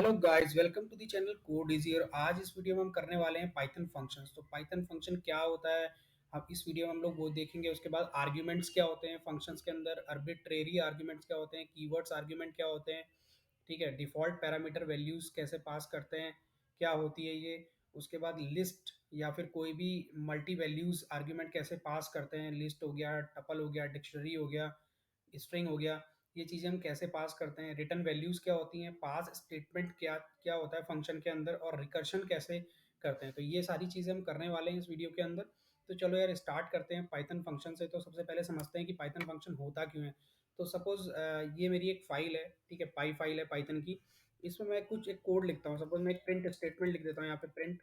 Hello guys, welcome to the channel Code Easy. और आज इस वीडियो में हम करने वाले हैं पाइथन फंक्शंस। तो पाइथन फंक्शन क्या होता है, अब इस वीडियो में हम लोग वो देखेंगे। उसके बाद आर्ग्यूमेंट्स क्या होते हैं फंक्शंस के अंदर, आर्बिट्रेरी आर्ग्यूमेंट्स क्या होते हैं, कीवर्ड्स आर्ग्यूमेंट क्या होते हैं, ठीक है, डिफ़ॉल्ट पैरामीटर वैल्यूज़ कैसे पास करते हैं, क्या होती है ये। उसके बाद लिस्ट या फिर कोई भी मल्टी वैल्यूज़ आर्ग्यूमेंट कैसे पास करते हैं, लिस्ट हो गया, टपल हो गया, डिक्शनरी हो गया, स्ट्रिंग हो गया, ये चीज़ें हम कैसे पास करते हैं। रिटर्न वैल्यूज़ क्या होती हैं, पास स्टेटमेंट क्या क्या होता है फंक्शन के अंदर, और रिकर्शन कैसे करते हैं। तो ये सारी चीज़ें हम करने वाले हैं इस वीडियो के अंदर। तो चलो यार स्टार्ट करते हैं पाइथन फंक्शन से। तो सबसे पहले समझते हैं कि पाइथन फंक्शन होता क्यों है। तो सपोज़ ये मेरी एक फ़ाइल है, ठीक है, पाई फाइल है पाइथन की। इसमें मैं कुछ एक कोड लिखता हूँ। सपोज़ मैं एक प्रिंट स्टेटमेंट लिख देता हूँ यहाँ पे, प्रिंट,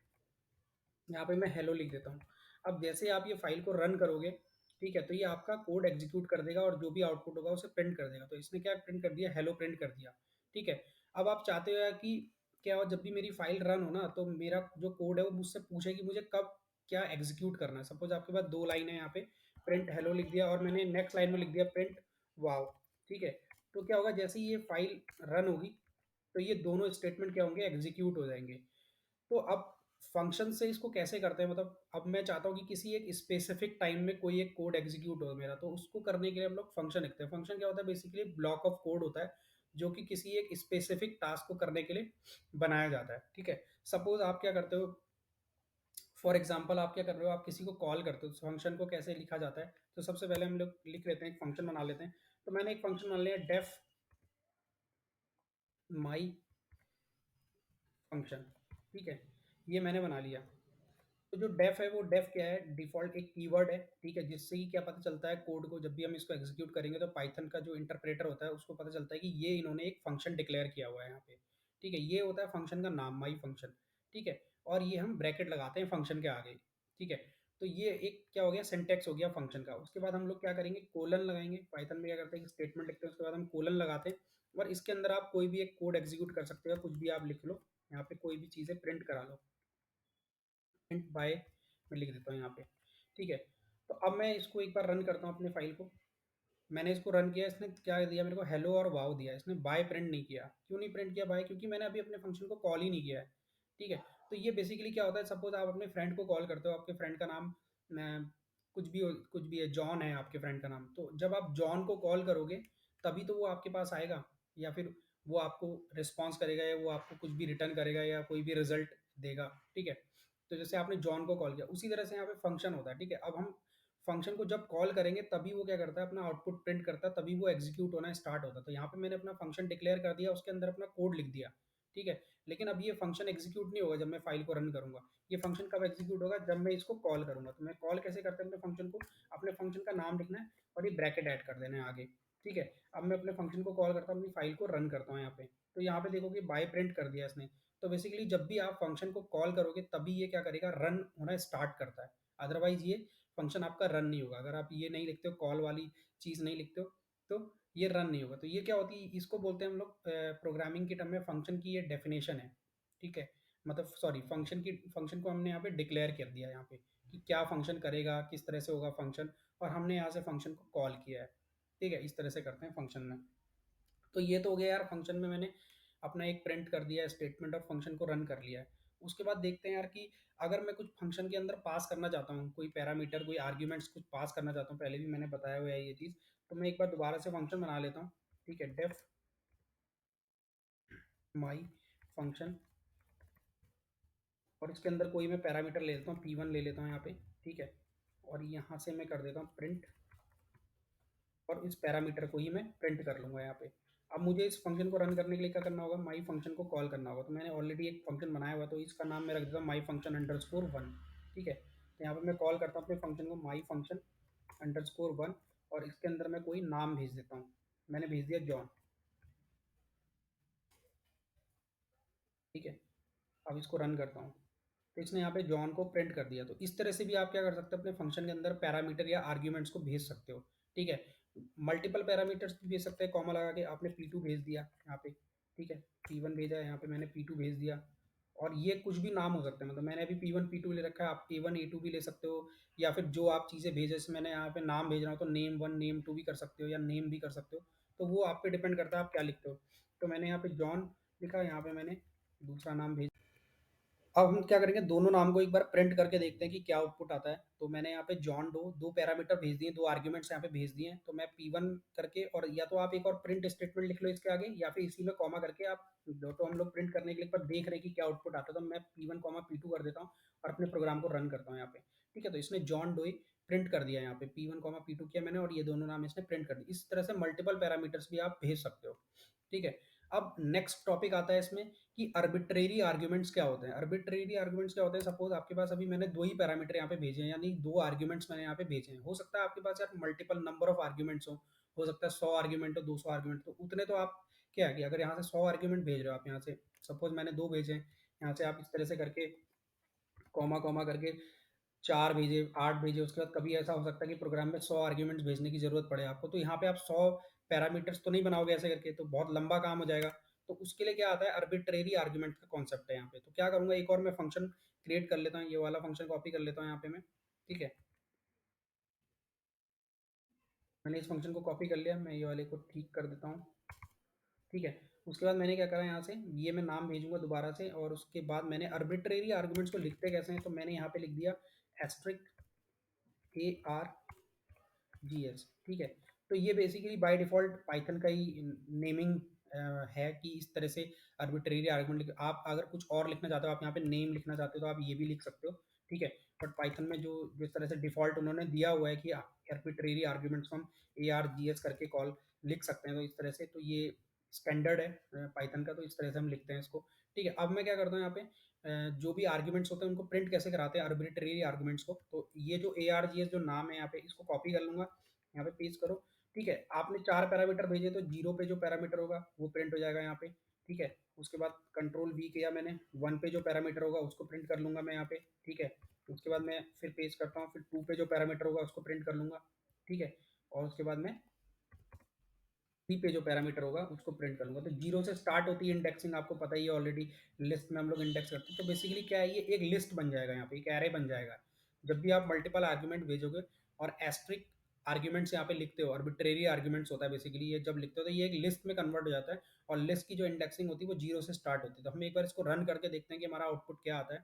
यहाँ पे मैं हेलो लिख देता हूँ। अब जैसे आप ये फाइल को रन करोगे, ठीक है, तो ये आपका कोड एग्जीक्यूट कर देगा और जो भी आउटपुट होगा उसे प्रिंट कर देगा। तो इसने क्या प्रिंट कर दिया, हेलो प्रिंट कर दिया, ठीक है। अब आप चाहते हो यार कि क्या हो, जब भी मेरी फाइल रन हो ना, तो मेरा जो कोड है वो मुझसे पूछे कि मुझे कब क्या एग्जीक्यूट करना है। सपोज आपके पास दो लाइन है, यहाँ पे प्रिंट हेलो लिख दिया और मैंने नेक्स्ट लाइन में लिख दिया प्रिंट वाओ, ठीक है। तो क्या होगा, जैसे ही ये फाइल रन होगी तो ये दोनों स्टेटमेंट क्या होंगे, एग्जीक्यूट हो जाएंगे। तो अब फंक्शन से इसको कैसे करते हैं, मतलब अब मैं चाहता हूँ कि किसी एक स्पेसिफिक टाइम में कोई एक कोड एग्जीक्यूट हो मेरा, तो उसको करने के लिए हम लोग फंक्शन लिखते हैं। फंक्शन क्या होता है, बेसिकली ब्लॉक ऑफ कोड होता है जो कि किसी एक स्पेसिफिक टास्क को करने के लिए बनाया जाता है, ठीक है। सपोज आप क्या करते हो, फॉर एग्जाम्पल आप क्या कर रहे हो, आप किसी को कॉल करते हो। तो फंक्शन को कैसे लिखा जाता है, तो सबसे पहले हम लोग लिख लेते हैं, एक फंक्शन बना लेते हैं। तो मैंने एक फंक्शन बना लिया, डेफ माई फंक्शन, ठीक है, ये मैंने बना लिया। तो जो डेफ है, वो डेफ क्या है, डिफ़ॉल्ट एक कीवर्ड है, ठीक है, जिससे कि क्या पता चलता है कोड को, जब भी हम इसको एग्जीक्यूट करेंगे तो पाइथन का जो इंटरप्रेटर होता है उसको पता चलता है कि ये इन्होंने एक फंक्शन डिक्लेयर किया हुआ है यहाँ पे, ठीक है। ये होता है फंक्शन का नाम, माई फंक्शन, ठीक है। और ये हम ब्रैकेट लगाते हैं फंक्शन के आगे, ठीक है। तो ये एक क्या हो गया, सिंटैक्स हो गया फंक्शन का। उसके बाद हम लोग क्या करेंगे, कोलन लगाएंगे। पाइथन में क्या करते हैं कि स्टेटमेंट लिखते हैं, उसके बाद हम कोलन लगाते हैं। और इसके अंदर आप कोई भी एक कोड एग्जीक्यूट कर सकते हो, कुछ भी आप लिख लो, यहाँ पे कोई भी चीज़ें प्रिंट करा लो। प्रिंट बाय मैं लिख देता हूँ यहाँ पे, ठीक है। तो अब मैं इसको एक बार रन करता हूँ अपने फाइल को। मैंने इसको रन किया, इसने क्या दिया मेरे को, हेलो और वाओ दिया। इसने बाय प्रिंट नहीं किया। क्यों नहीं प्रिंट किया बाय, क्योंकि मैंने अभी अपने फंक्शन को कॉल ही नहीं किया है, ठीक है। तो ये बेसिकली क्या होता है, सपोज आप अपने फ्रेंड को कॉल करते हो, आपके फ्रेंड का नाम कुछ भी है, जॉन है आपके फ्रेंड का नाम। तो जब आप जॉन को कॉल करोगे तभी तो वो आपके पास आएगा, या फिर वो आपको रिस्पॉन्स करेगा, या वो आपको कुछ भी रिटर्न करेगा, या कोई भी रिजल्ट देगा, ठीक है। तो जैसे आपने जॉन को कॉल किया, उसी तरह से यहाँ पे फंक्शन होता है, ठीक है। अब हम फंक्शन को जब कॉल करेंगे तभी वो क्या करता है, अपना आउटपुट प्रिंट करता है, तभी वो एग्जीक्यूट होना स्टार्ट होता है। तो यहाँ पे मैंने अपना फंक्शन डिक्लेयर कर दिया, उसके अंदर अपना कोड लिख दिया, ठीक है। लेकिन अब ये फंक्शन एग्जीक्यूट नहीं होगा जब मैं फाइल को रन करूंगा। ये फंक्शन कब एग्जीक्यूट होगा, जब मैं इसको कॉल करूंगा। तो मैं कॉल कैसे करते हैं अपने फंक्शन को, अपने फंक्शन का नाम लिखना है और ये ब्रैकेट ऐड कर देना है आगे, ठीक है। अब मैं अपने फंक्शन को कॉल करता हूँ, अपनी फाइल को रन करता हूँ यहाँ पे। तो यहाँ पे देखो कि बाय प्रिंट कर दिया इसने। तो बेसिकली जब भी आप फंक्शन को कॉल करोगे तभी ये क्या करेगा, रन होना स्टार्ट करता है। अदरवाइज ये फंक्शन आपका रन नहीं होगा। अगर आप ये नहीं लिखते हो, कॉल वाली चीज़ नहीं लिखते हो, तो ये रन नहीं होगा। तो ये क्या होती है, इसको बोलते हैं हम लोग प्रोग्रामिंग के टर्म में, फंक्शन की ये डेफिनेशन है, ठीक है। मतलब सॉरी, फंक्शन को हमने यहाँ पे डिक्लेयर कर दिया यहाँ पे कि क्या फंक्शन करेगा, किस तरह से होगा फंक्शन, और हमने यहाँ से फंक्शन को कॉल किया है, ठीक है। इस तरह से करते हैं फंक्शन में। तो ये तो हो गया यार, फंक्शन में मैंने अपना एक प्रिंट कर दिया स्टेटमेंट और फंक्शन को रन कर लिया है। उसके बाद देखते हैं यार कि अगर मैं कुछ फंक्शन के अंदर पास करना चाहता हूँ, कोई पैरामीटर, कोई आर्ग्यूमेंट्स कुछ पास करना चाहता हूँ, पहले भी मैंने बताया हुआ है ये चीज़। तो मैं एक बार दोबारा से फंक्शन बना लेता हूँ, ठीक है, डेफ माई फंक्शन। और इसके अंदर कोई मैं पैरामीटर ले लेता हूँ, P1 ले लेता हूँ यहाँ पे, ठीक है। और यहाँ से मैं कर देता हूँ प्रिंट, और इस पैरामीटर को ही मैं प्रिंट कर लूँगा यहाँ पे। अब मुझे इस फंक्शन को रन करने के लिए क्या करना होगा, माई फंक्शन को कॉल करना होगा। तो मैंने ऑलरेडी एक फंक्शन बनाया हुआ है, तो इसका नाम मैं रख देता हूँ माई फंक्शन अंडरस्कोर वन, ठीक है। तो यहाँ पे मैं कॉल करता हूँ अपने फंक्शन को, माई फंक्शन अंडरस्कोर वन, और इसके अंदर मैं कोई नाम भेज देता हूँ। मैंने भेज दिया जॉन, ठीक है। अब इसको रन करता हूँ, तो इसने यहाँ पे जॉन को प्रिंट कर दिया। तो इस तरह से भी आप क्या कर सकते हो, अपने फंक्शन के अंदर पैरामीटर या आर्ग्यूमेंट्स को भेज सकते हो, ठीक है। मल्टीपल पैरामीटर्स भी भेज सकते हैं, कॉमा लगा के। आपने P2 भेज दिया यहाँ पे, ठीक है, P1 भेजा है, यहाँ पे मैंने P2 भेज दिया। और ये कुछ भी नाम हो सकते हैं, मतलब मैंने अभी P1 P2 ले रखा है, आप A1 A2 भी ले सकते हो। या फिर जो आप चीज़ें भेजे, जैसे मैंने यहाँ पे नाम भेज रहा हूँ तो नेम वन नेम टू भी कर सकते हो, या नेम भी कर सकते हो। तो वो आप पे डिपेंड करता है आप क्या लिखते हो। तो मैंने यहाँ पे जॉन लिखा, यहाँ पे मैंने दूसरा नाम भेज। अब हम क्या करेंगे, दोनों नाम को एक बार प्रिंट करके देखते हैं कि क्या आउटपुट आता है। तो मैंने यहाँ पे जॉन डो दो पैरामीटर भेज दिए, दो आर्ग्यूमेंट्स यहाँ पे भेज दिए हैं। तो मैं P1 करके, और या तो आप एक और प्रिंट स्टेटमेंट लिख लो इसके आगे, या फिर इसी में कॉमा करके आप दो, तो हम लोग प्रिंट करने के लिए पर देख रहे हैं कि क्या आउटपुट आता है। तो मैं P1 कॉमा P2 कर देता हूँ और अपने प्रोग्राम को रन करता हूँ यहाँ पे। ठीक है, तो इसने जॉन डोई प्रिंट कर दिया यहाँ पे, P1 कॉमा P2 किया मैंने, और ये दोनों नाम इसने प्रिंट कर दिए। इस तरह से मल्टीपल पैरामीटर्स भी आप भेज सकते हो। ठीक है, अब नेक्स्ट टॉपिक आता है इसमें कि अर्बिट्रेरी आर्ग्यूमेंट्स क्या होते हैं। अर्बिट्रेरी आर्ग्यूमेंट्स क्या होते हैं, सपोज आपके पास अभी मैंने दो ही पैरामीटर यहाँ पे भेजे हैं, यानी दो आर्ग्यूमेंट्स मैंने यहाँ पे भेजे हैं। हो सकता है आपके पास यार मल्टीपल नंबर ऑफ आर्ग्यूमेंट्स हो सकता है 100 आर्ग्यूमेंट हो, 200 आर्ग्यूमेंट, तो उतने तो आप क्या है कि अगर यहाँ से 100 आर्ग्यूमेंट भेज रहे हो आप, यहाँ से सपोज मैंने दो भेजे हैं, यहाँ से आप इस तरह से करके कॉमा कॉमा करके 4 भेजे, 8 भेजे, उसके बाद कभी ऐसा हो सकता है कि प्रोग्राम में 100 आर्ग्यूमेंट्स भेजने की ज़रूरत पड़े आपको, तो यहाँ पे आप 100 पैरामीटर्स तो नहीं बनाओगे ऐसे करके, तो बहुत लंबा काम हो जाएगा। तो उसके लिए क्या आता है, अर्बिट्रेरी आर्ग्यूमेंट का कॉन्सेप्ट है यहाँ पे। तो क्या करूँगा, एक और मैं फंक्शन क्रिएट कर लेता हूँ, ये वाला फंक्शन कॉपी कर लेता हूँ यहाँ पे मैं। ठीक है, मैंने इस फंक्शन को कॉपी कर लिया, मैं ये वाले को ठीक कर देता हूँ। ठीक है, उसके बाद मैंने क्या करा यहाँ से, ये मैं नाम भेजूंगा दोबारा से, और उसके बाद मैंने अर्बिट्रेरी आर्ग्यूमेंट्स को लिखते कैसे हैं, तो मैंने यहाँ पे लिख दिया एस्ट्रिक ARGS। ठीक है, तो ये बेसिकली बाय डिफ़ॉल्ट पाइथन का ही नेमिंग है कि इस तरह से आर्बिट्रेरी आर्गुमेंट आप अगर कुछ और लिखना चाहते हो, आप यहाँ पे नेम लिखना चाहते हो तो आप ये भी लिख सकते हो। ठीक है, बट पाइथन में जो जिस तरह से डिफ़ॉल्ट उन्होंने दिया हुआ है कि आर्बिट्रेरी आर्ग्यूमेंट्स को हम ARGS करके कॉल लिख सकते हैं, तो इस तरह से, तो ये स्टैंडर्ड है पाइथन का, तो इस तरह से हम लिखते हैं इसको। ठीक है, अब मैं क्या करता हूँ यहाँ पे, जो भी आर्ग्यूमेंट्स होते हैं उनको प्रिंट कैसे कराते हैं आर्बिट्रेरी आर्ग्यूमेंट्स को, तो ये जो ARGS जो नाम है यहाँ पे, इसको कॉपी कर लूँगा, यहाँ पे पेस्ट करो। ठीक है, आपने 4 पैरामीटर भेजे, तो 0 पे जो पैरामीटर होगा वो प्रिंट हो जाएगा यहाँ पे। ठीक है, उसके बाद कंट्रोल V किया मैंने, 1 पे जो पैरामीटर होगा उसको प्रिंट कर लूँगा मैं यहाँ पे। ठीक है, उसके बाद मैं फिर पेस्ट करता हूँ, फिर 2 पे जो पैरामीटर होगा उसको प्रिंट कर लूँगा। ठीक है, और उसके बाद मैं सी पे जो पैरामीटर होगा उसको प्रिंट करूंगा। तो जीरो से स्टार्ट होती है इंडेक्सिंग, आपको पता ही है ऑलरेडी, लिस्ट में हम लोग इंडेक्स करते हैं। तो बेसिकली क्या है, ये एक लिस्ट बन जाएगा, यहाँ पे एक एरे बन जाएगा जब भी आप मल्टीपल आर्ग्यूमेंट भेजोगे। और एस्ट्रिक आर्ग्यूमेंट्स यहाँ पे लिखते हो, आर्बिट्रेरी आर्ग्यूमेंट्स होता है बेसिकली, ये जब लिखते हो तो ये एक लिस्ट में कन्वर्ट हो जाता है, और लिस्ट की जो इंडेक्सिंग होती है वो जीरो से स्टार्ट होती है। तो हम एक बार इसको रन करके देखते हैं कि हमारा आउटपुट क्या आता है।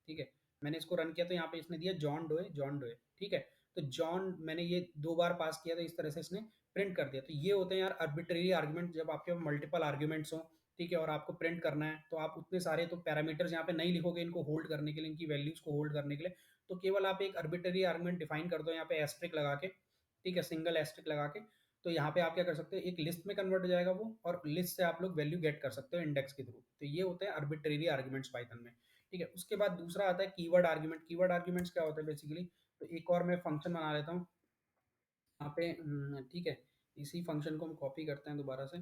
ठीक है, मैंने इसको रन किया तो यहाँ पे इसने दिया जॉन डोए, जॉन डोए। ठीक है, तो जॉन मैंने ये 2 बार पास किया, तो इस तरह से इसने प्रिंट कर दिया। तो ये होते हैं यार आर्बिट्रेरी आर्ग्यूमेंट, जब आपके मल्टीपल आर्ग्यूमेंट्स हो। ठीक है, और आपको प्रिंट करना है, तो आप उतने सारे तो पैरामीटर्स यहाँ पे नहीं लिखोगे इनको होल्ड करने के लिए, इनकी वैल्यूज को होल्ड करने के लिए। तो केवल आप एक आर्बिट्रेरी आर्ग्यूमेंट डिफाइन कर दो यहाँ पे एस्ट्रिक लगा के। ठीक है, सिंगल एस्ट्रिक लगा के, तो यहाँ पे आप क्या कर सकते हो, एक लिस्ट में कन्वर्ट हो जाएगा वो, और लिस्ट से आप लोग वैल्यू गेट कर सकते हो इंडेक्स के थ्रू। तो ये होते हैं आर्बिट्रेरी आर्ग्यूमेंट्स पाइथन में। ठीक है, उसके बाद दूसरा आता है कीवर्ड आर्ग्यूमेंट। कीवर्ड आर्ग्यूमेंट्स क्या होता है बेसिकली, तो एक और मैं फंक्शन बना लेता हूँ यहाँ पे। ठीक है, इसी फंक्शन को हम कॉपी करते हैं दोबारा से।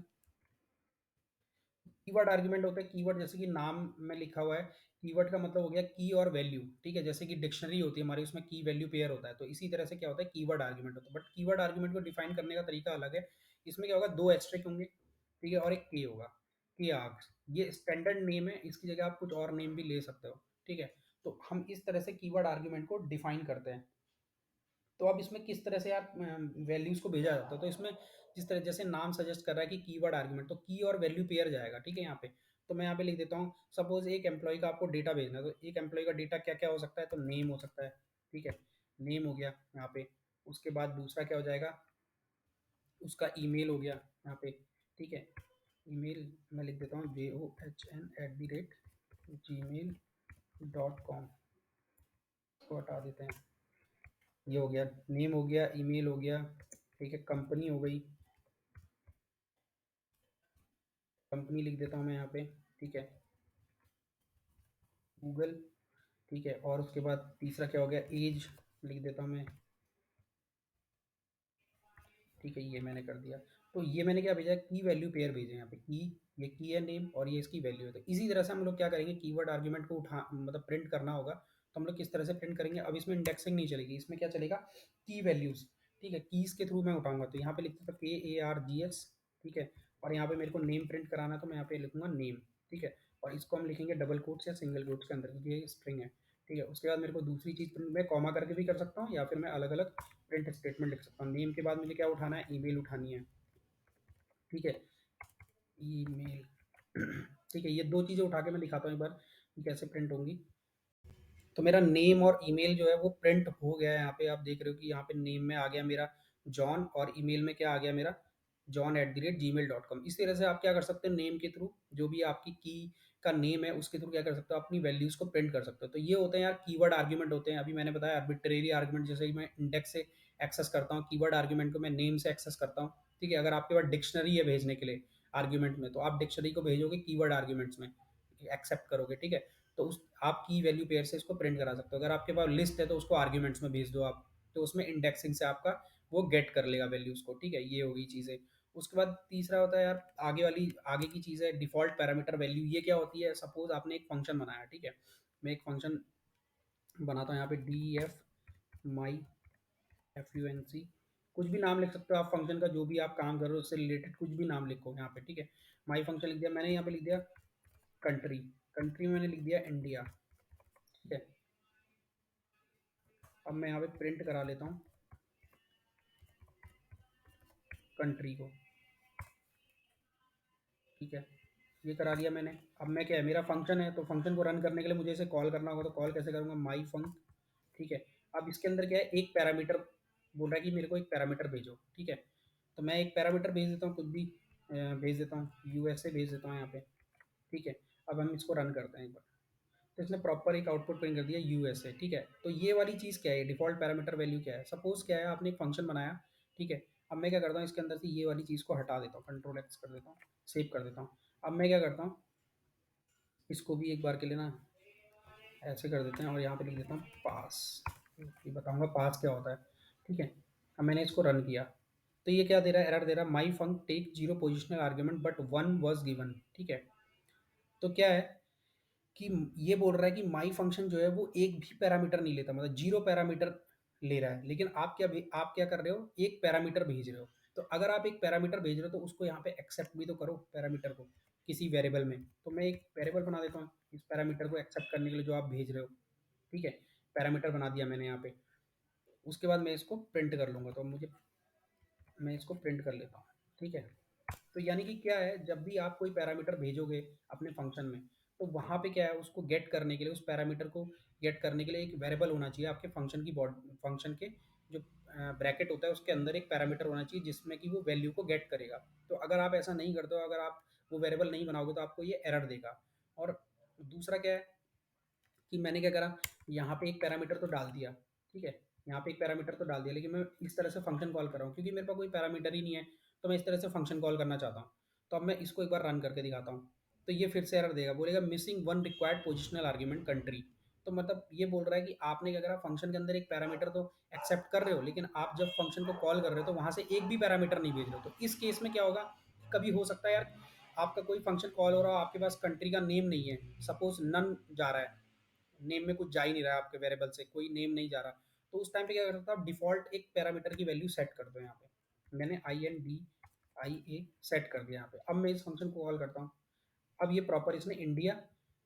कीवर्ड आर्गुमेंट होता है, कीवर्ड जैसे कि नाम में लिखा हुआ है, कीवर्ड का मतलब हो गया की और वैल्यू। ठीक है, जैसे कि डिक्शनरी होती है हमारी, उसमें की वैल्यू पेयर होता है, तो इसी तरह से क्या होता है कीवर्ड आर्गुमेंट होता है। बट कीवर्ड आर्गुमेंट को डिफाइन करने का तरीका अलग है। इसमें क्या होगा, दो एस्ट्रिक होंगे, ठीक है, और एक के होगा, के आर्ग्स। ये स्टैंडर्ड नेम है, इसकी जगह आप कुछ और नेम भी ले सकते हो। ठीक है, तो हम इस तरह से कीवर्ड आर्गुमेंट को डिफाइन करते हैं। तो अब इसमें किस तरह से आप वैल्यूज़ को भेजा जाता है, तो इसमें जिस तरह जैसे नाम सजेस्ट कर रहा है कि कीवर्ड आर्गुमेंट, तो की और वैल्यू पेयर जाएगा। ठीक है, यहाँ पे तो मैं यहाँ पे लिख देता हूँ, सपोज एक एम्प्लॉय का आपको डेटा भेजना है, तो एक एम्प्लॉय का डेटा क्या क्या हो सकता है, तो नेम हो सकता है। ठीक है, नेम हो गया यहाँ पे। उसके बाद दूसरा क्या हो जाएगा, उसका ईमेल हो गया यहाँ पे। ठीक है, ईमेल मैं लिख देता हूँ john@gmail.com, इसको हटा देते हैं। ये हो गया, नेम हो गया, ईमेल हो गया। ठीक है, कंपनी हो गई, कंपनी लिख देता हूँ मैं यहाँ पे। ठीक है, गूगल। ठीक है, और उसके बाद तीसरा क्या हो गया, एज लिख देता हूँ मैं। ठीक है, ये मैंने कर दिया। तो ये मैंने क्या भेजा, की वैल्यू पेयर भेजे यहाँ पे, की, ये की है नेम, और ये इसकी वैल्यू है। तो इसी तरह से हम लोग क्या करेंगे, कीवर्ड आर्ग्यूमेंट को उठा मतलब प्रिंट करना होगा, तो हम लोग किस तरह से प्रिंट करेंगे। अब इसमें इंडेक्सिंग नहीं चलेगी, इसमें क्या चलेगा, की वैल्यूज। ठीक है, कीज के थ्रू मैं उठाऊंगा, तो यहाँ पे लिखते था KARGS। ठीक है, और यहाँ पे मेरे को नेम प्रिंट कराना है, तो मैं यहाँ पे लिखूंगा नेम। ठीक है, और इसको हम लिखेंगे डबल कोट्स या सिंगल कोट्स के अंदर, क्योंकि ये स्ट्रिंग है। ठीक है, उसके बाद मेरे को दूसरी चीज़ मैं कॉमा करके भी कर सकता हूँ, या फिर मैं अलग अलग प्रिंट स्टेटमेंट लिख सकता हूँ। नेम के बाद मुझे क्या उठाना है, ईमेल उठानी है। ठीक है, ईमेल। ठीक है, ये 2 चीज़ें उठा के मैं दिखाता हूँ एक बार कि कैसे प्रिंट होंगी। तो मेरा नेम और ईमेल जो है वो प्रिंट हो गया है। यहाँ पे आप देख रहे हो कि यहाँ पे नेम में आ गया मेरा जॉन और ईमेल में क्या आ गया मेरा john@gmail.com। इस तरह से आप क्या कर सकते हैं, नेम के थ्रू जो भी आपकी की का नेम है उसके थ्रू क्या कर सकते हो, अपनी वैल्यूज़ को प्रिंट कर सकते हो। तो ये होते हैं यार कीवर्ड आर्ग्यूमेंट होते हैं। अभी मैंने बताया आर्बिट्रेरी आर्ग्यूमेंट, जैसे कि मैं इंडेक्स से एक्सेस करता हूँ, कीवर्ड आर्ग्यूमेंट को मैं नेम से एक्सेस करता हूँ। ठीक है, अगर आपके पास डिक्शनरी है भेजने के लिए आर्ग्यूमेंट में, तो आप डिक्शनरी को भेजोगे कीवर्ड आर्ग्यूमेंट्स में, एक्सेप्ट करोगे। ठीक है, तो उस आप की वैल्यू पेयर से इसको प्रिंट करा सकते हो। अगर आपके पास लिस्ट है तो उसको आर्ग्यूमेंट्स में भेज दो आप, तो उसमें इंडेक्सिंग से आपका वो गेट कर लेगा वैल्यूज़ को। ठीक है, ये होगी चीज़ें। उसके बाद तीसरा होता है यार, आगे की चीज़ है डिफ़ॉल्ट पैरामीटर वैल्यू। ये क्या होती है, सपोज़ आपने एक फंक्शन बनाया। ठीक है, मैं एक फंक्शन बनाता हूँ यहाँ पे def my func, कुछ भी नाम लिख सकते हो आप फंक्शन का, जो भी आप काम कर रहे हो उससे रिलेटेड कुछ भी नाम लिखो यहाँ पे। ठीक है, माई फंक्शन लिख दिया मैंने, यहाँ पे लिख दिया कंट्री, कंट्री में मैंने लिख दिया इंडिया। ठीक है, अब मैं यहाँ पे प्रिंट करा लेता हूँ कंट्री को। ठीक है, ये करा लिया मैंने। अब मैं क्या है, मेरा फंक्शन है तो फंक्शन को रन करने के लिए मुझे इसे कॉल करना होगा, तो कॉल कैसे करूँगा, माई फंक। ठीक है, अब इसके अंदर क्या है, एक पैरामीटर बोल रहा है कि मेरे को एक पैरामीटर भेजो। ठीक है, तो मैं एक पैरामीटर भेज देता हूँ, कुछ भी भेज देता हूँ, यूएसए भेज देता हूँ यहाँ पे। ठीक है, अब हम इसको रन करते हैं एक बार। तो इसने प्रॉपर एक आउटपुट प्रिंट कर दिया यूएसए। ठीक है, तो ये वाली चीज़ क्या है, डिफ़ॉल्ट पैरामीटर वैल्यू क्या है। सपोज़ क्या है, आपने एक फंक्शन बनाया। ठीक है, अब मैं क्या करता हूँ, इसके अंदर से ये वाली चीज़ को हटा देता हूँ, कंट्रोल एक्स कर देता हूँ, सेव कर देता हूँ। अब मैं क्या करता हूँ, इसको भी एक बार के लिए ना ऐसे कर देते हैं और यहाँ पे लिख देता हूँ पास। ये बताऊँगा पास क्या होता है। ठीक है, अब मैंने इसको रन किया तो ये क्या दे रहा है, एरर दे रहा है, my func take zero positional argument but one was given. ठीक है, तो क्या है कि ये बोल रहा है कि माई फंक्शन जो है वो एक भी पैरामीटर नहीं लेता, मतलब जीरो पैरामीटर ले रहा है। लेकिन आप क्या कर रहे हो, एक पैरामीटर भेज रहे हो। तो अगर आप एक पैरामीटर भेज रहे हो तो उसको यहाँ पे एक्सेप्ट भी तो करो पैरामीटर को किसी वेरिएबल में। तो मैं एक वेरिएबल बना देता हूँ इस पैरामीटर को एक्सेप्ट करने के लिए जो आप भेज रहे हो। ठीक है, पैरामीटर बना दिया मैंने यहाँ पे। उसके बाद मैं इसको प्रिंट कर लूँगा, तो मुझे मैं इसको प्रिंट कर लेता हूँ। ठीक है, तो यानी कि क्या है, जब भी आप कोई पैरामीटर भेजोगे अपने फंक्शन में, तो वहाँ पे क्या है, उसको गेट करने के लिए, उस पैरामीटर को गेट करने के लिए एक वेरिएबल होना चाहिए आपके फंक्शन की फंक्शन के जो ब्रैकेट होता है उसके अंदर एक पैरामीटर होना चाहिए जिसमें कि वो वैल्यू को गेट करेगा। तो अगर आप ऐसा नहीं करते हो, अगर आप वो वेरिएबल नहीं बनाओगे तो आपको ये एरर देगा। और दूसरा क्या है कि मैंने क्या करा, यहाँ पे एक पैरामीटर तो डाल दिया। ठीक है, यहाँ पे एक पैरामीटर तो डाल दिया, लेकिन मैं इस तरह से फंक्शन कॉल कर रहा हूँ क्योंकि मेरे पास कोई पैरामीटर ही नहीं है। तो मैं इस तरह से फंक्शन कॉल करना चाहता हूँ। तो अब मैं इसको एक बार रन करके दिखाता हूँ। तो ये फिर से एरर देगा, बोलेगा missing one required positional argument country. तो मतलब ये बोल रहा है कि आपने क्या करा, फंक्शन के अंदर एक पैरामीटर तो एक्सेप्ट कर रहे हो, लेकिन आप जब फंक्शन को कॉल कर रहे हो तो वहाँ से एक भी पैरामीटर नहीं भेज रहे हो। तो इस केस में क्या होगा, कभी हो सकता है यार आपका कोई फंक्शन कॉल हो रहा हो, आपके पास कंट्री का नेम नहीं है, सपोज नन जा रहा है, नेम में कुछ जा ही नहीं रहा है, आपके वेरिएबल से कोई नेम नहीं जा रहा। तो उस टाइम पे क्या कर सकता हूँ, डिफ़ॉल्ट एक पैरामीटर की वैल्यू सेट कर दो। यहाँ पे मैंने INDIA सेट कर दिया। यहाँ पे अब मैं इस फंक्शन को कॉल करता हूँ। अब ये प्रॉपर इसने इंडिया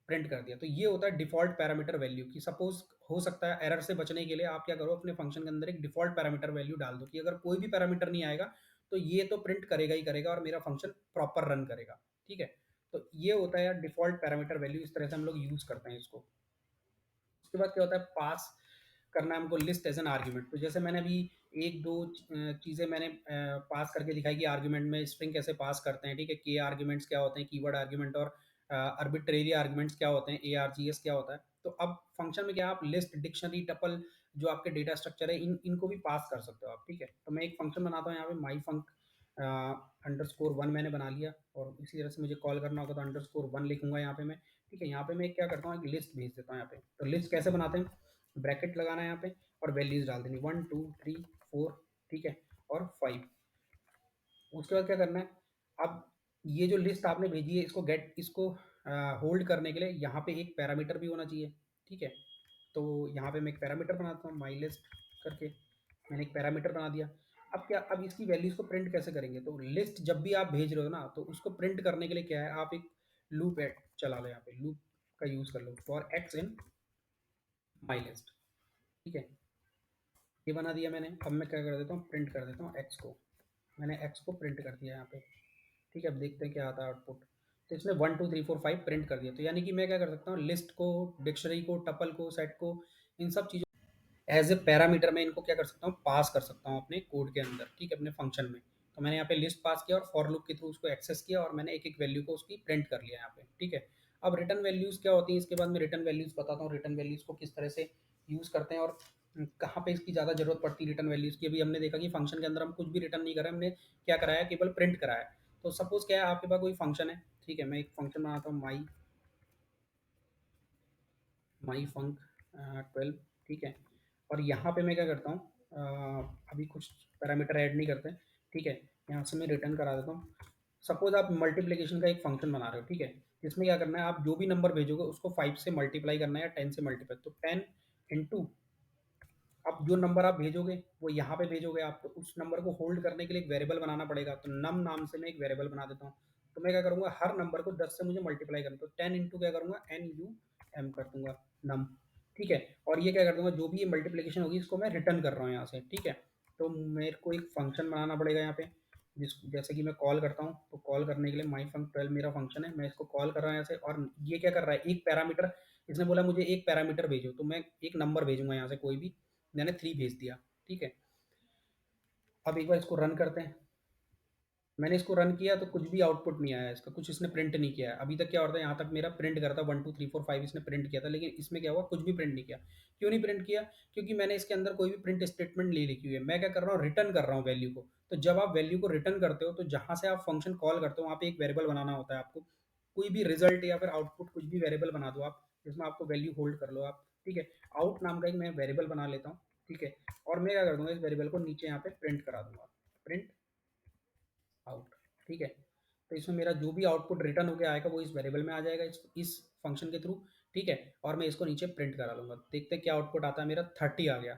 प्रिंट कर दिया। तो ये होता है डिफ़ॉल्ट पैरामीटर वैल्यू की। सपोज हो सकता है एरर से बचने के लिए आप क्या करो, अपने फंक्शन के अंदर एक डिफ़ॉल्ट पैरामीटर वैल्यू डाल दो कि अगर कोई भी पैरामीटर नहीं आएगा तो ये तो प्रिंट करेगा ही करेगा और मेरा फंक्शन प्रॉपर रन करेगा। ठीक है, तो ये होता है यार डिफ़ॉल्ट पैरामीटर वैल्यू, इस तरह से हम लोग यूज़ करते हैं इसको। उसके बाद क्या होता है, पास करना है हमको लिस्ट एज एन आर्ग्यूमेंट। तो जैसे मैंने अभी एक दो चीज़ें मैंने पास करके दिखाई कि आर्ग्यूमेंट में स्ट्रिंग कैसे पास करते हैं। ठीक है, के आर्ग्यूमेंट्स क्या होते हैं, कीवर्ड आर्ग्यूमेंट, और आर्बिट्रेरी आर्ग्यूमेंट्स क्या होते हैं, ARGS क्या होता है। तो अब फंक्शन में क्या आप लिस्ट, डिक्शनरी, टपल, जो आपके डेटा स्ट्रक्चर है, इनको भी पास कर सकते हो आप। ठीक है, तो मैं एक फंक्शन बनाता हूँ यहाँ पे, माई फंक अंडरस्कोर वन मैंने बना लिया, और इसी तरह से मुझे कॉल करना होगा तो अंडरस्कोर वन लिखूंगा यहाँ पे मैं। ठीक है, यहाँ पे मैं क्या करता हूँ, एक लिस्ट भेज देता हूँ यहाँ पे। तो लिस्ट कैसे बनाते हैं, ब्रैकेट लगाना है यहाँ पे और वैल्यूज डाल देनी, 1 2 3 4। ठीक है, और 5। उसके बाद क्या करना है, अब ये जो लिस्ट आपने भेजी है, इसको होल्ड करने के लिए यहाँ पे एक पैरामीटर भी होना चाहिए। ठीक है, तो यहाँ पे मैं एक पैरामीटर बनाता हूँ, माई लिस्ट करके मैंने एक पैरामीटर बना दिया। अब इसकी वैल्यूज को प्रिंट कैसे करेंगे, तो लिस्ट जब भी आप भेज रहे हो ना, तो उसको प्रिंट करने के लिए क्या है, आप एक लूप चला लो, यहाँ पे लूप का यूज कर लो, for x in my list. ठीक है, ये बना दिया मैंने। अब मैं क्या कर देता हूँ, प्रिंट कर देता हूँ एक्स को। मैंने एक्स को प्रिंट कर दिया यहाँ पे। ठीक है, अब देखते हैं क्या आता है आउटपुट। तो इसने 1 2 3 4 5 प्रिंट कर दिया। तो यानी कि मैं क्या कर सकता हूँ, लिस्ट को, डिक्शनरी को, टपल को, सेट को, इन सब चीज़ों एज ए पैरामीटर में इनको क्या कर सकता हूँ, पास कर सकता हूँ अपने कोड के अंदर, ठीक है, अपने फंक्शन में। तो मैंने यहाँ पे लिस्ट पास किया और फॉर लूप के थ्रू उसको एक्सेस किया और मैंने एक एक वैल्यू को उसकी प्रिंट कर लिया यहाँ पे, ठीक है। अब रिटर्न वैल्यूज़ क्या होती हैं, इसके बाद मैं रिटर्न वैल्यूज़ बताता हूँ, रिटर्न वैल्यूज़ को किस तरह से यूज़ करते हैं और कहाँ पे इसकी ज़्यादा ज़रूरत पड़ती है रिटर्न वैल्यूज़ की। अभी हमने देखा कि फंक्शन के अंदर हम कुछ भी रिटर्न नहीं कर रहे, हमने क्या कराया, केवल प्रिंट कराया है। तो सपोज़ क्या है, आपके पास कोई फंक्शन है, ठीक है, मैं एक फंक्शन बनाता हूँ, माई फंक 12, ठीक है। और यहाँ पे मैं क्या करता हूँ, अभी कुछ पैरामीटर ऐड नहीं करते, ठीक है। यहाँ से मैं रिटर्न करा देता हूँ। सपोज आप मल्टीप्लिकेशन का एक फंक्शन बना रहे हो, ठीक है, जिसमें क्या करना है, आप जो भी नंबर भेजोगे उसको 5 से मल्टीप्लाई करना है या 10 से मल्टीप्लाई। तो 10 इंटू, अब जो नंबर आप भेजोगे वो यहाँ पे भेजोगे आप, तो उस नंबर को होल्ड करने के लिए एक वेरिएबल बनाना पड़ेगा। तो नम नाम से मैं एक वेरिएबल बना देता हूँ। तो मैं क्या करूँगा, हर नंबर को 10 से मुझे मल्टीप्लाई करना, तो 10 इंटू क्या करूँगा, एन यू एम कर दूंगा, नम, ठीक है। और ये क्या कर दूंगा, जो भी ये मल्टीप्लिकेशन होगी इसको मैं रिटर्न कर रहा हूँ यहाँ से, ठीक है। तो मेरे को एक फंक्शन बनाना पड़ेगा यहाँ पे, जिस जैसे कि मैं कॉल करता हूँ, तो कॉल करने के लिए माई फंक 12 मेरा फंक्शन है, मैं इसको कॉल कर रहा हूँ यहाँ से। और ये क्या कर रहा है, एक पैरामीटर, इसने बोला मुझे एक पैरामीटर भेजो, तो मैं एक नंबर भेजूंगा यहाँ से कोई भी, मैंने 3 भेज दिया, ठीक है। अब एक बार इसको रन करते हैं। मैंने इसको रन किया तो कुछ भी आउटपुट नहीं आया इसका, कुछ इसने प्रिंट नहीं किया है। अभी तक क्या होता है, यहाँ तक मेरा प्रिंट करता 1 2 3 4 5 इसने प्रिंट किया था, लेकिन इसमें क्या हुआ, कुछ भी प्रिंट नहीं किया। क्यों नहीं प्रिंट किया, क्योंकि मैंने इसके अंदर कोई भी प्रिंट स्टेटमेंट नहीं लिखी हुई है। मैं क्या कर रहा हूँ, रिटर्न कर रहा हूँ वैल्यू को। तो जब आप वैल्यू को रिटर्न करते हो, तो जहाँ से आप फंक्शन कॉल करते हो वहाँ पे एक वेरिएबल बनाना होता है आपको। कोई भी रिजल्ट या फिर आउटपुट कुछ भी वेरिएबल बना दो आप, जिसमें आपको वैल्यू होल्ड कर लो आप, ठीक है। आउट नाम का एक मैं वेरिएबल बना लेता हूँ, ठीक है। और मैं क्या कर दूंगा, इस वेरिएबल को नीचे यहाँ पे प्रिंट करा दूंगा, प्रिंट आउट, ठीक है। तो इसमें मेरा जो भी आउटपुट रिटर्न होकर आएगा वो इस वेरिएबल में आ जाएगा, इस फंक्शन के थ्रू, ठीक है। और मैं इसको नीचे प्रिंट करा लूँगा, देखते हैं क्या आउटपुट आता है, मेरा 30 आ गया।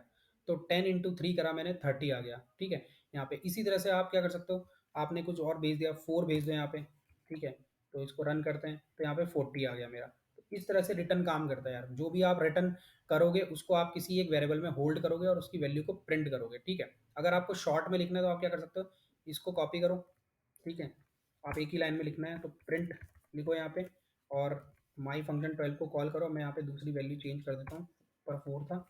तो 10 इंटू थ्री करा मैंने, 30 आ गया, ठीक है। यहाँ पे इसी तरह से आप क्या कर सकते हो, आपने कुछ और भेज दिया, 4 भेज दो यहाँ पे, ठीक है। तो इसको रन करते हैं, तो यहाँ पे 40 आ गया मेरा। तो इस तरह से रिटर्न काम करता है यार, जो भी आप रिटर्न करोगे उसको आप किसी एक वेरिएबल में होल्ड करोगे और उसकी वैल्यू को प्रिंट करोगे, ठीक है। अगर आपको शॉर्ट में लिखना है तो आप क्या कर सकते हो, इसको कॉपी करो, ठीक है। आप एक ही लाइन में लिखना है तो प्रिंट लिखो यहाँ पे, और माई फंक्शन 12 को कॉल करो। मैं यहाँ पे दूसरी वैल्यू चेंज कर देता हूँ, पर 4 था,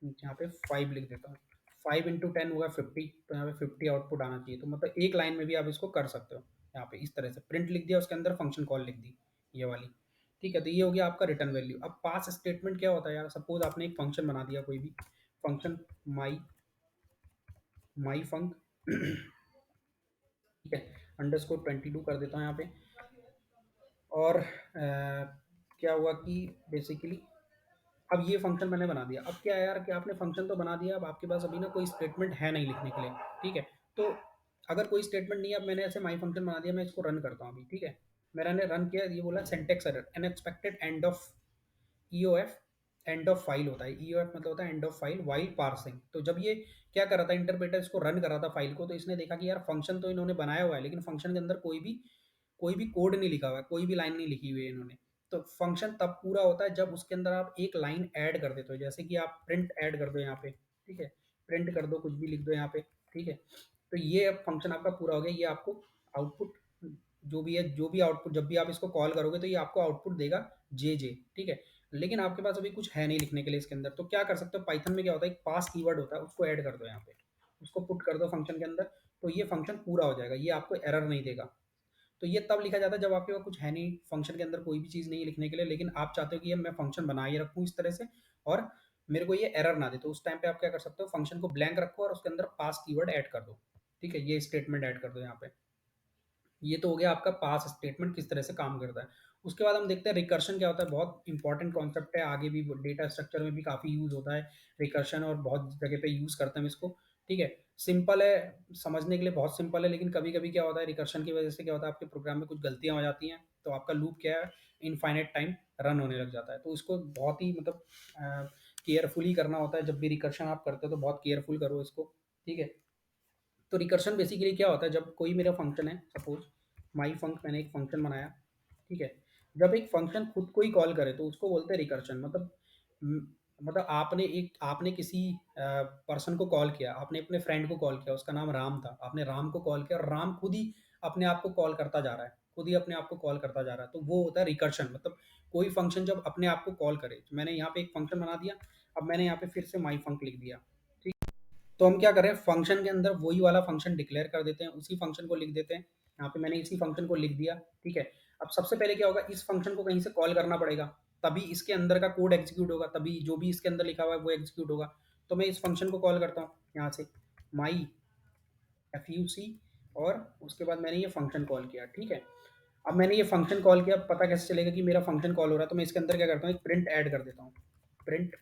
यहाँ पे 5 लिख देता हूँ। 5 इंटू 10 होगा 50, तो यहाँ पे 50 आउटपुट आना चाहिए। तो मतलब एक लाइन में भी आप इसको कर सकते हो। यहाँ पे इस तरह से प्रिंट लिख दिया, उसके अंदर फंक्शन कॉल लिख दी, ये वाली, ठीक है। तो ये हो गया आपका रिटर्न वैल्यू। अब पास स्टेटमेंट क्या होता है यार, सपोज आपने एक फंक्शन बना दिया, कोई भी फंक्शन, माई माई फंक ठीक है, अंडरस्कोर 22 कर देता हूँ यहाँ पे। और क्या हुआ कि बेसिकली अब ये फंक्शन मैंने बना दिया। अब क्या है यार कि आपने फंक्शन तो बना दिया, अब आपके पास अभी ना कोई स्टेटमेंट है नहीं लिखने के लिए, ठीक है। तो अगर कोई स्टेटमेंट नहीं है, अब मैंने ऐसे माई फंक्शन बना दिया, मैं इसको रन करता हूँ अभी, ठीक है। मैंने रन किया, ये बोला syntax error, unexpected end of EOF, end of file होता है, ईओएफ मतलब होता है end of file while parsing. तो जब ये क्या कर रहा था, इंटरप्रेटर इसको रन कर रहा था फाइल को, तो इसने देखा कि यार फंक्शन तो इन्होंने बनाया हुआ है, लेकिन फंक्शन के अंदर कोई भी कोड नहीं लिखा हुआ है, कोई भी लाइन नहीं लिखी हुई है इन्होंने। तो फंक्शन तब पूरा होता है जब उसके अंदर आप एक लाइन ऐड कर देते हो, जैसे कि आप प्रिंट ऐड कर दो यहाँ पे, ठीक है। प्रिंट कर दो, कुछ भी लिख दो यहाँ पे, ठीक है। तो ये अब फंक्शन आपका पूरा हो गया। ये आपको आउटपुट जो भी है, जो भी आउटपुट जब भी आप इसको कॉल करोगे तो ये आपको आउटपुट देगा जे जे, ठीक है। लेकिन आपके पास अभी कुछ है नहीं लिखने के लिए इसके अंदर, तो क्या कर सकते हो, पाइथन में क्या होता है, एक पास कीवर्ड होता है, उसको ऐड कर दो यहाँ पे, उसको पुट कर दो फंक्शन के अंदर। तो ये फंक्शन पूरा हो जाएगा, ये आपको एरर नहीं देगा। तो ये तब लिखा जाता है जब आपके पास कुछ है नहीं, फंक्शन के अंदर कोई भी चीज़ नहीं है लिखने के लिए, लेकिन आप चाहते हो कि ये मैं फंक्शन बना ही रखूँ इस तरह से और मेरे को ये एरर ना दे। तो उस टाइम पे आप क्या कर सकते हो, फंक्शन को ब्लैंक रखो और उसके अंदर पास कीवर्ड ऐड कर दो, ठीक है। ये स्टेटमेंट ऐड कर दो यहाँ पे। ये तो हो गया आपका पास स्टेटमेंट किस तरह से काम करता है। उसके बाद हम देखते हैं रिकर्शन क्या होता है। बहुत इंपॉर्टेंट कॉन्सेप्ट है, आगे भी डेटा स्ट्रक्चर में भी काफ़ी यूज़ होता है रिकर्शन, और बहुत जगह पे यूज़ करते हैं हम इसको, ठीक है। सिंपल है, समझने के लिए बहुत सिंपल है, लेकिन कभी कभी क्या होता है, रिकर्शन की वजह से क्या होता है, आपके प्रोग्राम में कुछ गलतियाँ हो जाती हैं, तो आपका लूप क्या है, इनफाइनाइट टाइम रन होने लग जाता है। तो इसको बहुत ही मतलब केयरफुली करना होता है। जब भी रिकर्शन आप करते हो तो बहुत केयरफुल करो इसको, ठीक है। तो रिकर्शन बेसिकली क्या होता है, जब कोई मेरा फंक्शन है, सपोज माई फंक, मैंने एक फंक्शन बनाया, ठीक है। जब एक फंक्शन खुद को ही कॉल करे तो उसको बोलते हैं रिकर्शन। मतलब मतलब आपने किसी पर्सन को कॉल किया, आपने अपने फ्रेंड को कॉल किया, उसका नाम राम था, आपने राम को कॉल किया और राम खुद ही अपने आप को कॉल करता जा रहा है, खुद ही अपने आप को कॉल करता जा रहा है, तो वो होता है रिकर्शन। मतलब कोई फंक्शन जब अपने आप को कॉल करे, तो मैंने यहाँ पे एक फंक्शन बना दिया, अब मैंने यहाँ पे फिर से माई फंक लिख दिया। तो हम क्या करें, फंक्शन के अंदर वही वाला फंक्शन डिक्लेयर कर देते हैं, उसी फंक्शन को लिख देते हैं। यहाँ पे मैंने इसी फंक्शन को लिख दिया, ठीक है। अब सबसे पहले क्या होगा, इस फंक्शन को कहीं से कॉल करना पड़ेगा, तभी इसके अंदर का कोड एग्जीक्यूट होगा, तभी जो भी इसके अंदर लिखा हुआ है वो एग्जीक्यूट होगा। तो मैं इस फंक्शन को कॉल करता हूँ यहाँ से, माई fuc, और उसके बाद मैंने ये फंक्शन कॉल किया, ठीक है। अब मैंने ये फंक्शन कॉल किया, पता कैसे चलेगा कि मेरा फंक्शन कॉल हो रहा है, तो मैं इसके अंदर क्या करता हूँ, एक प्रिंट ऐड कर देता हूँ, प्रिंट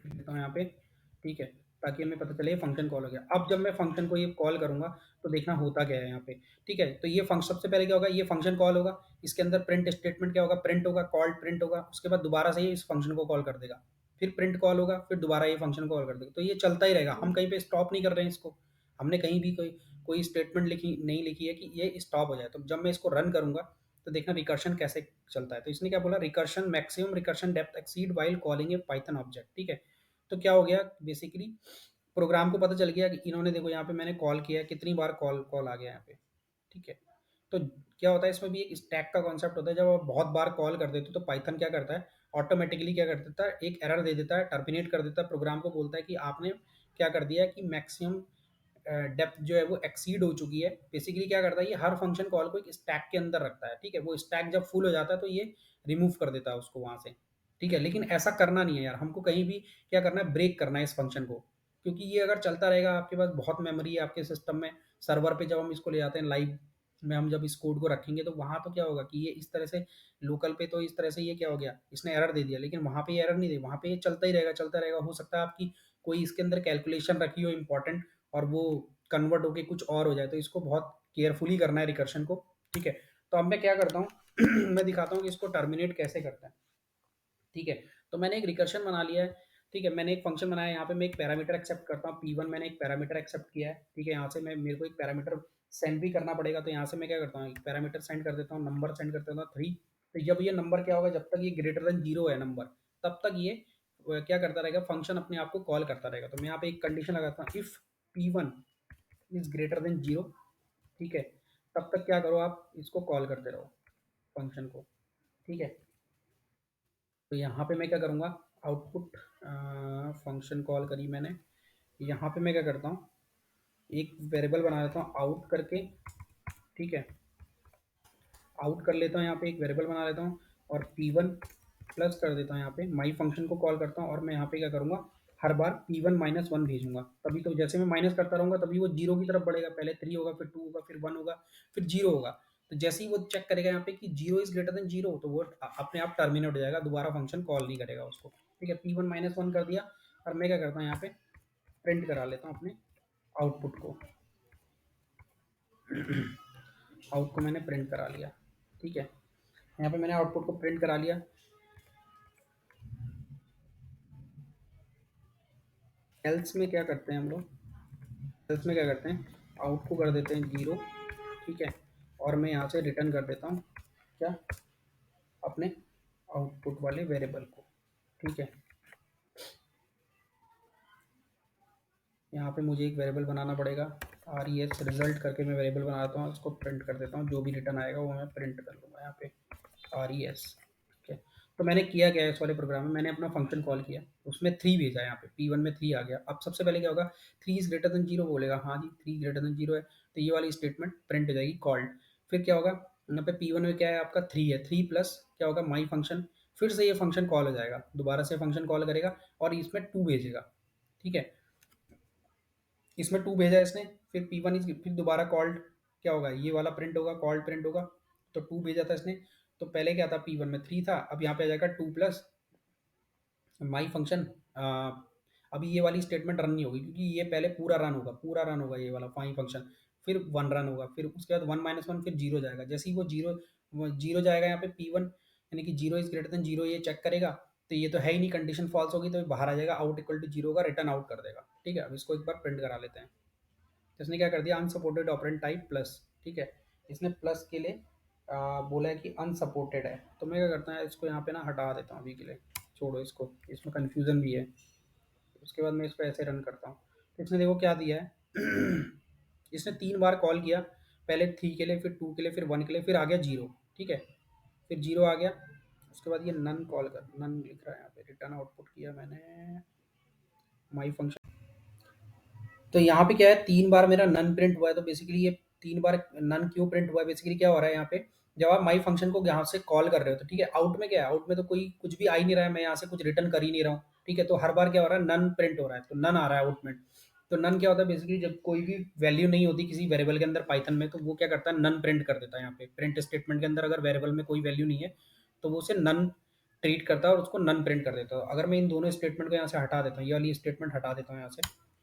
देता हूँ यहाँ पे, ठीक है, ताकि हमें पता चले फंक्शन कॉल हो गया। अब जब मैं फंक्शन को ये कॉल करूँगा, तो देखना होता क्या है यहाँ पे, ठीक है। तो ये फंक्शन सबसे पहले क्या होगा, ये फंक्शन कॉल होगा, इसके अंदर प्रिंट स्टेटमेंट क्या होगा, प्रिंट होगा, कॉल्ड प्रिंट होगा, उसके बाद दोबारा से ये इस फंक्शन को कॉल कर देगा, फिर प्रिंट कॉल होगा, फिर दोबारा ये फंक्शन कॉल कर देगा। तो ये चलता ही रहेगा, हम कहीं पे स्टॉप नहीं कर रहे हैं इसको, हमने कहीं भी कोई कोई स्टेटमेंट लिखी नहीं लिखी है कि ये स्टॉप हो जाए। तो जब मैं इसको रन करूंगा, तो देखना रिकर्शन कैसे चलता है। तो इसने क्या बोला, recursion maximum recursion depth exceed while calling a Python object, ठीक है। तो क्या हो गया, बेसिकली प्रोग्राम को पता चल गया कि इन्होंने, देखो यहाँ पे मैंने कॉल किया, कितनी बार कॉल कॉल आ गया यहाँ पे, ठीक है। तो क्या होता है, इसमें भी एक स्टैक का कॉन्सेप्ट होता है, जब आप बहुत बार कॉल कर देते हो तो पाइथन क्या करता है, ऑटोमेटिकली क्या कर देता है, एक एरर दे देता है, टर्मिनेट कर देता है, प्रोग्राम को बोलता है कि आपने क्या कर दिया है कि मैक्सिमम डेप्थ जो है वो एक्सीड हो चुकी है। बेसिकली क्या करता है, ये हर फंक्शन कॉल को एक स्टैक के अंदर रखता है, ठीक है। वो स्टैक जब फुल हो जाता है तो ये रिमूव कर देता है उसको वहां से, ठीक है। लेकिन ऐसा करना नहीं है यार, हमको कहीं भी क्या करना है, ब्रेक करना है इस फंक्शन को, क्योंकि ये अगर चलता रहेगा, आपके पास बहुत मेमोरी है आपके सिस्टम में, सर्वर पे जब हम इसको ले जाते हैं लाइव में, हम जब इस कोड को रखेंगे, तो वहां तो क्या होगा कि ये इस तरह से लोकल पे, तो इस तरह से ये क्या हो गया, इसने एरर दे दिया, लेकिन वहां पे ये एरर नहीं दे, वहां पे ये चलता ही रहेगा, चलता रहेगा। हो सकता है आपकी कोई इसके अंदर कैलकुलेशन रखी हो इंपॉर्टेंट, और वो कन्वर्ट होके कुछ और हो जाए, तो इसको बहुत केयरफुली करना है रिकर्शन को, ठीक है। तो अब मैं क्या करता हूँ मैं दिखाता हूँ कि इसको टर्मिनेट कैसे करता है, ठीक है। तो मैंने एक रिकर्शन बना लिया है, ठीक है। मैंने एक फंक्शन बनाया है, यहाँ पे मैं एक पैरामीटर एक्सेप्ट करता हूँ P1, मैंने एक पैरामीटर एक्सेप्ट किया है, ठीक है। यहाँ से मैं, मेरे को एक पैरामीटर सेंड भी करना पड़ेगा, तो यहाँ से मैं क्या करता हूँ, एक पैरामीटर सेंड कर देता हूँ, नंबर सेंड कर देता हूँ 3। तो जब ये नंबर क्या होगा, जब तक ये ग्रेटर देन 0 है नंबर, तब तक ये क्या करता रहेगा, फंक्शन अपने आप को कॉल करता रहेगा। तो मैं यहाँ पे एक कंडीशन लगाता हूँ, if P1 is greater than 0, ठीक है, तब तक क्या करो, आप इसको कॉल करते रहो फंक्शन को, ठीक है। तो यहाँ पे मैं क्या करूँगा, आउटपुट फंक्शन कॉल करी मैंने, यहाँ पे मैं क्या करता हूँ, एक वेरिएबल बना लेता हूँ आउट करके, ठीक है। आउट कर लेता हूँ, यहाँ पे एक वेरिएबल बना लेता हूँ, और P1 प्लस कर देता हूँ, यहाँ पे माई फंक्शन को कॉल करता हूँ, और मैं यहाँ पे क्या करूँगा, हर बार P1 - 1 भेजूंगा, तभी तो जैसे मैं माइनस करता रहूँगा तभी वो जीरो की तरफ बढ़ेगा, पहले 3 होगा, फिर 2 होगा, फिर 1 होगा, फिर 0 होगा। तो जैसे ही वो चेक करेगा यहाँ पे कि 0 इज ग्रेटर देन 0, तो वो अपने आप टर्मिनेट हो जाएगा, दोबारा फंक्शन कॉल नहीं करेगा उसको, ठीक है। P1 - 1 कर दिया, और मैं क्या करता हूँ, यहाँ पे प्रिंट करा लेता हूँ अपने आउटपुट को आउट को मैंने प्रिंट करा लिया, ठीक है। यहाँ पे मैंने आउटपुट को प्रिंट करा लिया। एल्स में क्या करते हैं हम लोग, एल्स में क्या करते हैं, आउट को कर देते हैं 0, ठीक है। और मैं यहाँ से रिटर्न कर देता हूँ क्या, अपने आउटपुट वाले वेरिएबल को, ठीक है। यहाँ पे मुझे एक वेरिएबल बनाना पड़ेगा, res रिजल्ट करके मैं वेरिएबल बनाता हूँ, उसको प्रिंट कर देता हूँ, जो भी रिटर्न आएगा वो मैं प्रिंट कर लूँगा यहाँ पे, res, ठीक है। तो मैंने किया क्या है, इस वाले प्रोग्राम में मैंने अपना फंक्शन कॉल किया, उसमें 3 भेजा, यहाँ पे P1 में 3 आ गया। अब सबसे पहले क्या होगा, 3 इज ग्रेटर देन 0 बोलेगा, हाँ जी 3 ग्रेटर देन 0 है, तो ये वाली स्टेटमेंट प्रिंट हो जाएगी कॉल्ड। फिर क्या होगा, यहाँ पे P1 में क्या है आपका 3 है, 3 प्लस क्या होगा, माई फंक्शन, फिर से ये फंक्शन कॉल हो जाएगा, दोबारा से फंक्शन कॉल करेगा, और इसमें 2 भेजेगा, ठीक है। इसमें 2 भेजा इसने, फिर P1 इज, फिर दोबारा कॉल्ड, क्या होगा, ये वाला प्रिंट होगा, कॉल्ड प्रिंट होगा, तो 2 भेजा था इसने। तो पहले क्या था, P1 में 3 था, अब यहाँ पे आ जाएगा 2 प्लस माई फंक्शन। अभी ये वाली स्टेटमेंट रन नहीं होगी, क्योंकि ये पहले पूरा रन होगा, पूरा रन होगा ये वाला माई फंक्शन, फिर 1 रन होगा, फिर उसके बाद 1 - 1, फिर 0 जाएगा। जैसे ही वो जीरो जाएगा यहाँ पे P1, यानी कि 0 इज ग्रेटर देन 0 ये चेक करेगा, तो ये तो है ही नहीं, कंडीशन फॉल्स होगी, तो ये बाहर आ जाएगा, आउट इक्वल टू 0 का रिटर्न आउट कर देगा, ठीक है। अब इसको एक बार प्रिंट करा लेते हैं। तो इसने क्या कर दिया, अनसपोर्टेड ऑपरेंड टाइप प्लस, ठीक है। इसने प्लस के लिए बोला है कि अनसपोर्टेड है, तो मैं क्या करता है इसको यहाँ पे ना हटा देता हूँ अभी के लिए, छोड़ो इसको, इसमें कन्फ्यूज़न भी है। उसके बाद मैं इसको ऐसे रन करता हूँ, तो इसने देखो क्या दिया है इसने 3 बार कॉल किया, पहले 3 के लिए, फिर 2 के लिए, फिर 1 के लिए, फिर आ गया 0, ठीक है? फिर 0 आ गया, उसके बाद ये नन कॉल कर, नन लिख रहा है यहाँ पे, रिटर्न आउटपुट किया मैंने माई फंक्शन। तो यहाँ पे क्या है, 3 बार मेरा नन प्रिंट हुआ है, तो बेसिकली ये 3 बार नन क्यों प्रिंट हुआ है, बेसिकली क्या हो रहा है यहाँ पे, जब आप माई फंक्शन को यहाँ से कॉल कर रहे हो तो ठीक है, आउट में क्या है, आउट में तो कोई कुछ भी आ ही नहीं रहा है, मैं यहाँ से कुछ रिटर्न कर ही नहीं रहा हूँ, ठीक है? तो हर बार क्या हो रहा है, नन प्रिंट हो रहा है, तो नन आ रहा है आउट में। तो नन क्या होता है, बेसिकली जब कोई भी वैल्यू नहीं होती किसी वेरिएबल के अंदर पाइथन में, तो वो क्या करता है, नन प्रिंट कर देता है। यहाँ पे प्रिंट स्टेटमेंट के अंदर अगर वेरिएबल में कोई वैल्यू नहीं है, तो वो उसे नन ट्रीट करता है और उसको नन प्रिंट कर देता है। अगर मैं इन दोनों स्टेटमेंट को यहाँ से हटा देता हूँ, ये वाली स्टेटमेंट हटा देता हूँ यहाँ से,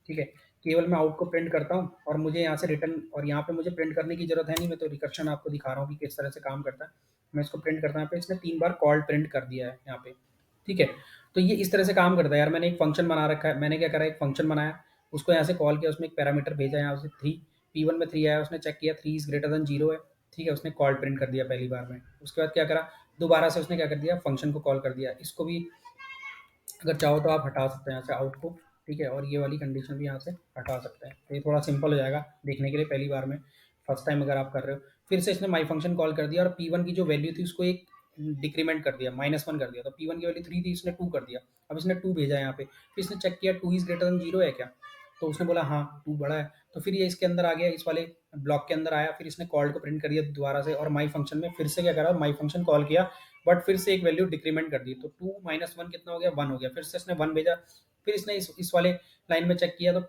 ठीक है, केवल मैं आउट को प्रिंट करता हूँ और मुझे यहाँ से रिटर्न, और यहाँ पे मुझे प्रिंट करने की जरूरत है नहीं, मैं तो रिकर्शन आपको दिखा रहा हूँ कि किस तरह से काम करता है। मैं इसको प्रिंट करता हूँ, यहाँ पे इसने 3 बार कॉल प्रिंट कर दिया है यहाँ पे, ठीक है? तो ये इस तरह से काम करता है यार। मैंने एक फंक्शन बना रखा है, मैंने क्या करा, एक फंक्शन बनाया, उसको यहाँ से कॉल किया, उसमें एक पैरामीटर भेजा यहाँ से 3, P1 में 3 आया, उसने चेक किया 3 इज ग्रेटर देन 0 है, ठीक है, उसने कॉल प्रिंट कर दिया पहली बार में। उसके बाद क्या करा, दोबारा से उसने क्या कर दिया, फंक्शन को कॉल कर दिया। इसको भी अगर चाहो तो आप हटा सकते हैं यहाँ से आउट को, ठीक है, और ये वाली कंडीशन भी यहाँ से हटा सकते हैं। तो ये थोड़ा सिंपल हो जाएगा देखने के लिए पहली बार में, फर्स्ट टाइम अगर आप कर रहे हो। फिर से इसने माई फंक्शन कॉल कर दिया और P1 की जो वैल्यू थी उसको एक डिक्रीमेंट कर दिया, -1 कर दिया, तो P1 की वैल्यू 3 थी, इसने 2 कर दिया। अब इसने 2 भेजा यहाँ पे, फिर इसने चेक किया 2 इज ग्रेटर देन 0 है क्या, तो उसने बोला हाँ 2 बड़ा है, तो फिर ये इसके अंदर आ गया, इस वाले ब्लॉक के अंदर आया, फिर इसने कॉल को प्रिंट कर दिया दोबारा से, और माई फंक्शन में फिर से क्या करा, माई फंक्शन कॉल किया, बट फिर से एक वैल्यू डिक्रीमेंट कर दी, तो 2 माइनस 1 कितना हो गया, 1 हो गया। फिर से इसने 1 भेजा, फिर इसने इस वाले लाइन में चेक किया, तो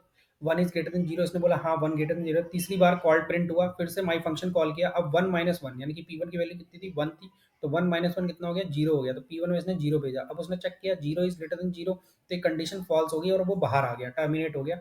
1 इज ग्रेटर देन 0, इसने बोला हाँ 1 ग्रेटर देन 0। तीसरी बार कॉल प्रिंट हुआ, फिर से माई फंक्शन कॉल किया, अब 1 माइनस 1 यानी कि P1 की वैल्यू कितनी थी, 1 थी, तो 1 माइनस 1 कितना हो गया, 0 हो गया, तो P1 में इसने 0 भेजा। अब उसने चेक किया 0 इज ग्रेटर देन 0, तो एक कंडीशन फॉल्स हो गई और वो बाहर आ गया, टर्मिनेट हो गया।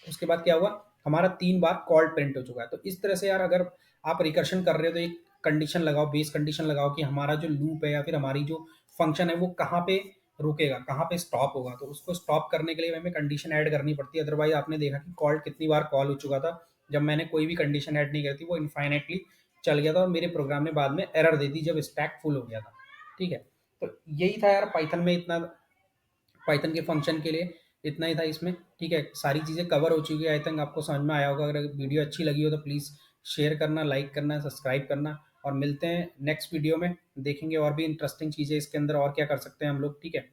उसके बाद क्या हुआ, हमारा 3 बार कॉल प्रिंट हो चुका है। तो इस तरह से यार अगर आप रिकर्शन कर रहे हो तो एक कंडीशन लगाओ, बेस कंडीशन लगाओ कि हमारा जो लूप है या फिर हमारी जो फंक्शन है वो कहाँ पे रुकेगा, कहाँ पे स्टॉप होगा, तो उसको स्टॉप करने के लिए हमें कंडीशन ऐड करनी पड़ती है। अदरवाइज आपने देखा कि कॉल कितनी बार कॉल हो चुका था, जब मैंने कोई भी कंडीशन ऐड नहीं करी थी वो इनफाइनेटली चल गया था और मेरे प्रोग्राम में बाद में एरर दे दी जब स्टैक फुल हो गया था, ठीक है? तो यही था यार पाइथन में, इतना पाइथन के फंक्शन के लिए इतना ही था इसमें, ठीक है? सारी चीज़ें कवर हो चुकी है, आई थिंक आपको समझ में आया होगा। अगर वीडियो अच्छी लगी हो तो प्लीज़ शेयर करना, लाइक करना, सब्सक्राइब करना, और मिलते हैं नेक्स्ट वीडियो में, देखेंगे और भी इंटरेस्टिंग चीज़ें इसके अंदर और क्या कर सकते हैं हम लोग, ठीक है?